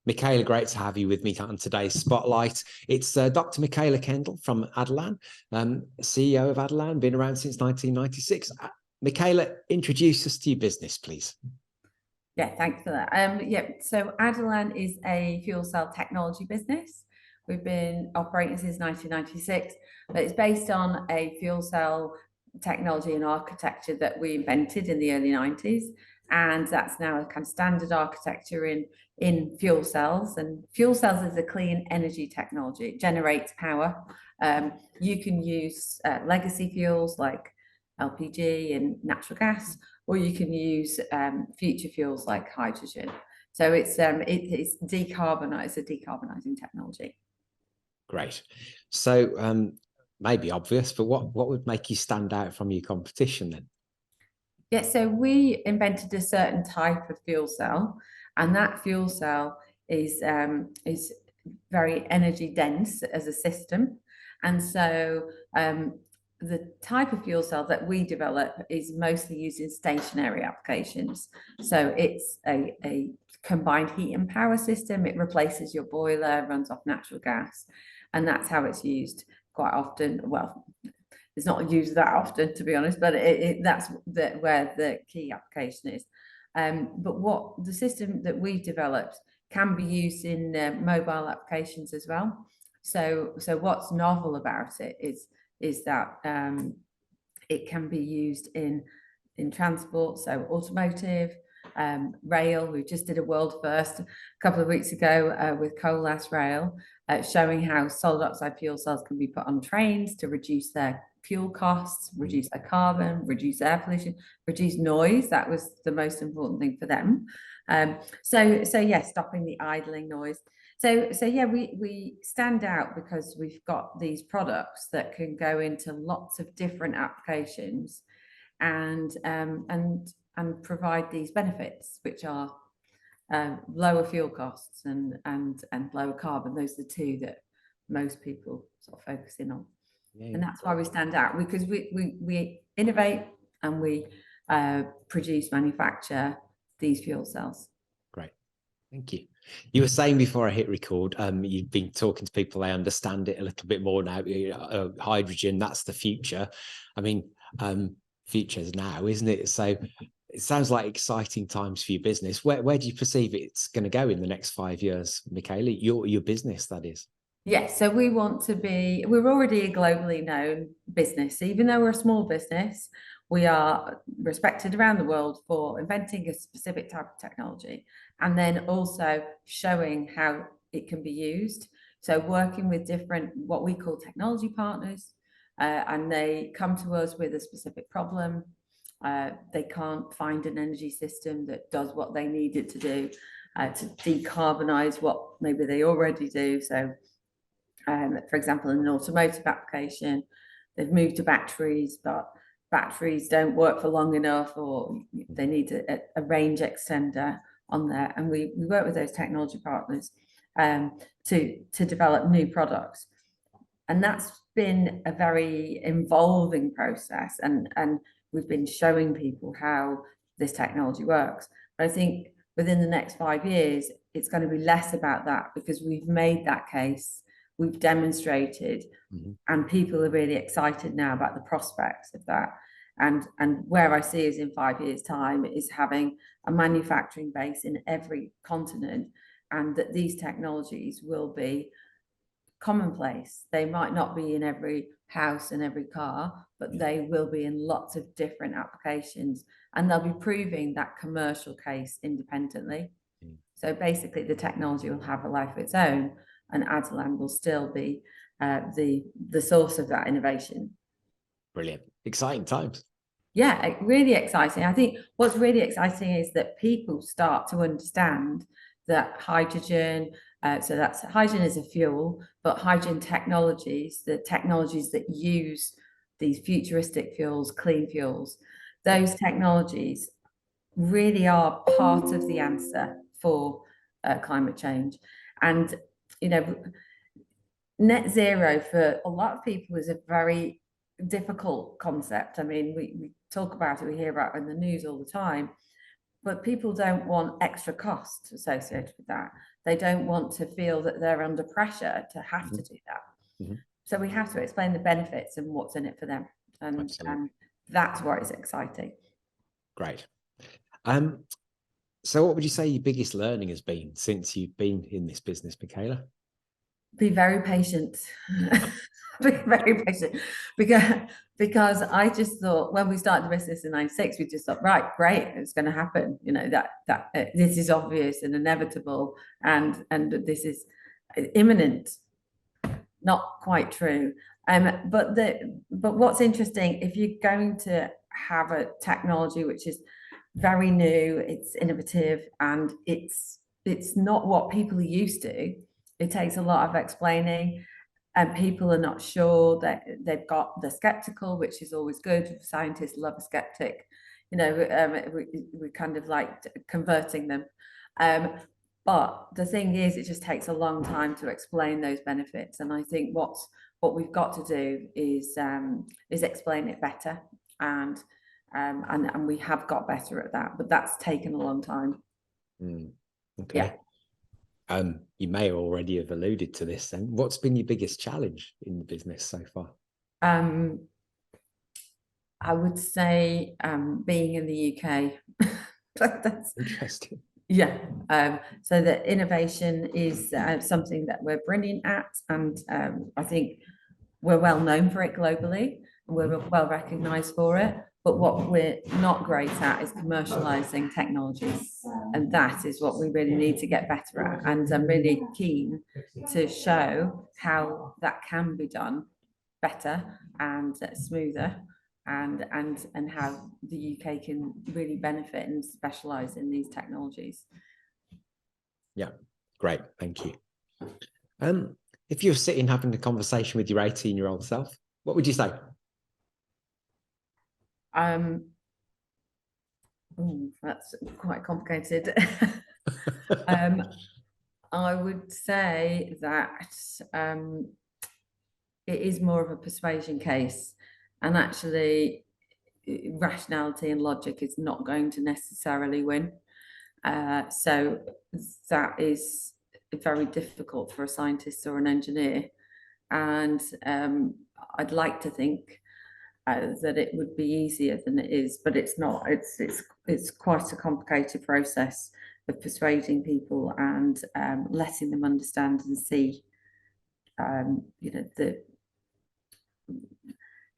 Michaela, great to have you with me on today's Spotlight. It's Dr. Michaela Kendall from Adelan, CEO of Adelan, been around since 1996. Michaela, introduce us to your business, please. Yeah, thanks for that. So Adelan is a fuel cell technology business. We've been operating since 1996, but it's based on a fuel cell technology and architecture that we invented in the early 90s. And that's now a kind of standard architecture in fuel cells. And fuel cells is a clean energy technology. It generates power. You can use legacy fuels like LPG and natural gas, or you can use future fuels like hydrogen. So it's decarbonized, a decarbonizing technology. Great. So maybe obvious, but what would make you stand out from your competition then? Yeah, so we invented a certain type of fuel cell, and that fuel cell is very energy dense as a system. And so the type of fuel cell that we develop is mostly used in stationary applications. So it's a combined heat and power system. It replaces your boiler, runs off natural gas, and that's how it's used quite often. Well, it's not used that often, to be honest, but that's where the key application is. But what the system that we developed can be used in mobile applications as well. So what's novel about it is that it can be used in transport, so automotive, rail. We just did a world first a couple of weeks ago with coal-ash rail, showing how solid oxide fuel cells can be put on trains to reduce their fuel costs, reduce their carbon, reduce air pollution, reduce noise. That was the most important thing for them. So yeah, stopping the idling noise. So yeah, we stand out because we've got these products that can go into lots of different applications and provide these benefits, which are lower fuel costs and lower carbon. Those are the two that most people sort of focus in on. Yeah, and that's why we stand out, because we innovate and we manufacture these fuel cells. Great, thank you. You were saying before I hit record, you've been talking to people, they understand it a little bit more now. Hydrogen, that's the future. I mean, future's now, isn't it? So it sounds like exciting times for your business. Where do you perceive it's going to go in the next 5 years, Michaela? Your business, that is. Yes, so we're already a globally known business. Even though we're a small business, we are respected around the world for inventing a specific type of technology and then also showing how it can be used. So working with different, what we call technology partners, and they come to us with a specific problem. They can't find an energy system that does what they need it to do to decarbonize what maybe they already do. So for example, in an automotive application, they've moved to batteries, but batteries don't work for long enough, or they need a range extender on there. And we work with those technology partners to develop new products. And that's been a very involving process. And we've been showing people how this technology works. But I think within the next 5 years, it's going to be less about that, because we've made that case. We've demonstrated, and people are really excited now about the prospects of that. And where I see us in 5 years' time is having a manufacturing base in every continent, and that these technologies will be commonplace. They might not be in every house and every car, but they will be in lots of different applications, and they'll be proving that commercial case independently. So basically, the technology will have a life of its own, and Adelan will still be the source of that innovation. Brilliant. Exciting times. Yeah, really exciting. I think what's really exciting is that people start to understand that hydrogen, so that's hydrogen is a fuel, but hydrogen technologies, the technologies that use these futuristic fuels, clean fuels, those technologies really are part of the answer for climate change. And net zero for a lot of people is a very difficult concept. I mean, we talk about it, we hear about it in the news all the time, but people don't want extra costs associated with that. They don't want to feel that they're under pressure to have to do that. So we have to explain the benefits and what's in it for them. And that's why it's exciting. Great. So what would you say your biggest learning has been since you've been in this business, Michaela? Be very patient. Be very patient, because I just thought when we started the business in '96, we just thought, right, great, it's going to happen. You know, that this is obvious and inevitable, and this is imminent. Not quite true. But what's interesting, if you're going to have a technology which is very new, it's innovative, and it's not what people are used to, it takes a lot of explaining, and people are not sure, that they're skeptical, which is always good. Scientists love a skeptic. You know, we kind of like converting them. But the thing is, it just takes a long time to explain those benefits. And I think what we've got to do is explain it better. And we have got better at that, but that's taken a long time. Okay. Yeah. You may already have alluded to this then. What's been your biggest challenge in the business so far? I would say being in the UK. That's interesting. Yeah. So the innovation is something that we're brilliant at, and I think we're well known for it globally, and we're well recognized for it. But what we're not great at is commercializing technologies, and that is what we really need to get better at. And I'm really keen to show how that can be done better and smoother, and how the UK can really benefit and specialize in these technologies. Yeah, great, thank you. If you're sitting having a conversation with your 18-year-old self, what would you say? That's quite complicated. I would say that it is more of a persuasion case, and actually rationality and logic is not going to necessarily win. So that is very difficult for a scientist or an engineer. And I'd like to think that it would be easier than it is, but it's not. It's quite a complicated process of persuading people and letting them understand and see, you know,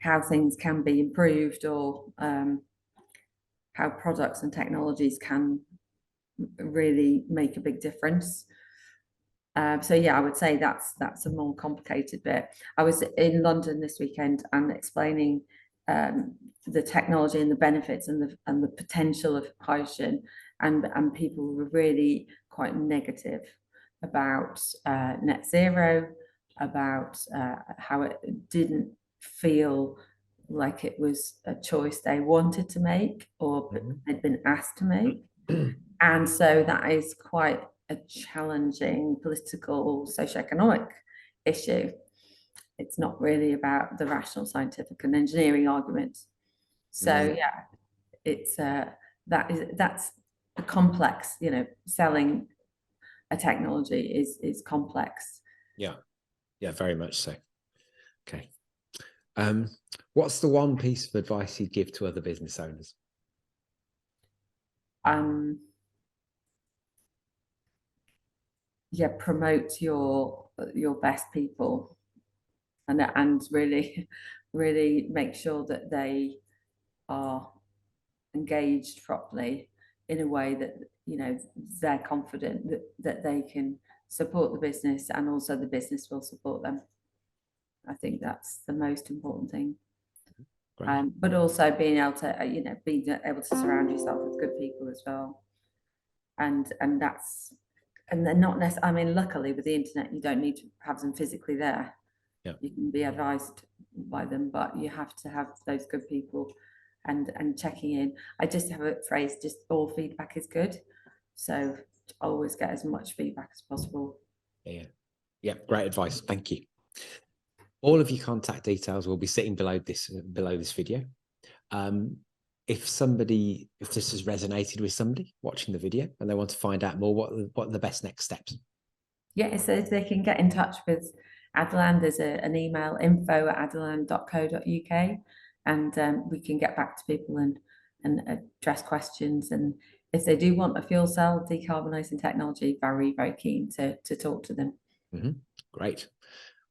how things can be improved, or how products and technologies can really make a big difference. So yeah, I would say that's a more complicated bit. I was in London this weekend and explaining the technology and the benefits and the potential of hydrogen, and people were really quite negative about net zero, about how it didn't feel like it was a choice they wanted to make, or had been asked to make. And so that is quite a challenging political, socioeconomic issue. It's not really about the rational, scientific, and engineering arguments. So yeah, it's that's a complex. You know, selling a technology is complex. Yeah, very much so. Okay. What's the one piece of advice you'd give to other business owners? Yeah, promote your best people, and really make sure that they are engaged properly in a way that, you know, they're confident that they can support the business, and also the business will support them. I think that's the most important thing. But also being able to, you know, being able to surround yourself with good people as well. And that's, and they're not necessarily, I mean, luckily with the internet, you don't need to have them physically there. Yeah. You can be advised by them, but you have to have those good people and checking in. I just have a phrase, just all feedback is good. So always get as much feedback as possible. Yeah, great advice. Thank you. All of your contact details will be sitting below this video. If this has resonated with somebody watching the video and they want to find out more, what are the best next steps? Yeah, so they can get in touch with Adelan. There's an email, info@adelan.co.uk, and we can get back to people and address questions. And if they do want a fuel cell decarbonising technology, very, very keen to talk to them. Great.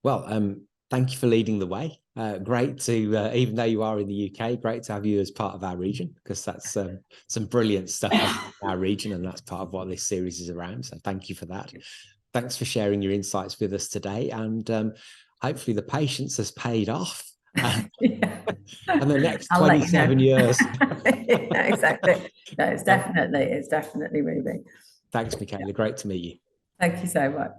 Well, thank you for leading the way. Great to, even though you are in the UK, great to have you as part of our region, because that's some brilliant stuff in our region, and that's part of what this series is around. So thank you for that. Thanks for sharing your insights with us today, and hopefully the patience has paid off. Yeah. And the next I'll let you 27 know. years. Yeah, exactly. No, it's definitely moving. Thanks, Michaela. Great to meet you. Thank you so much.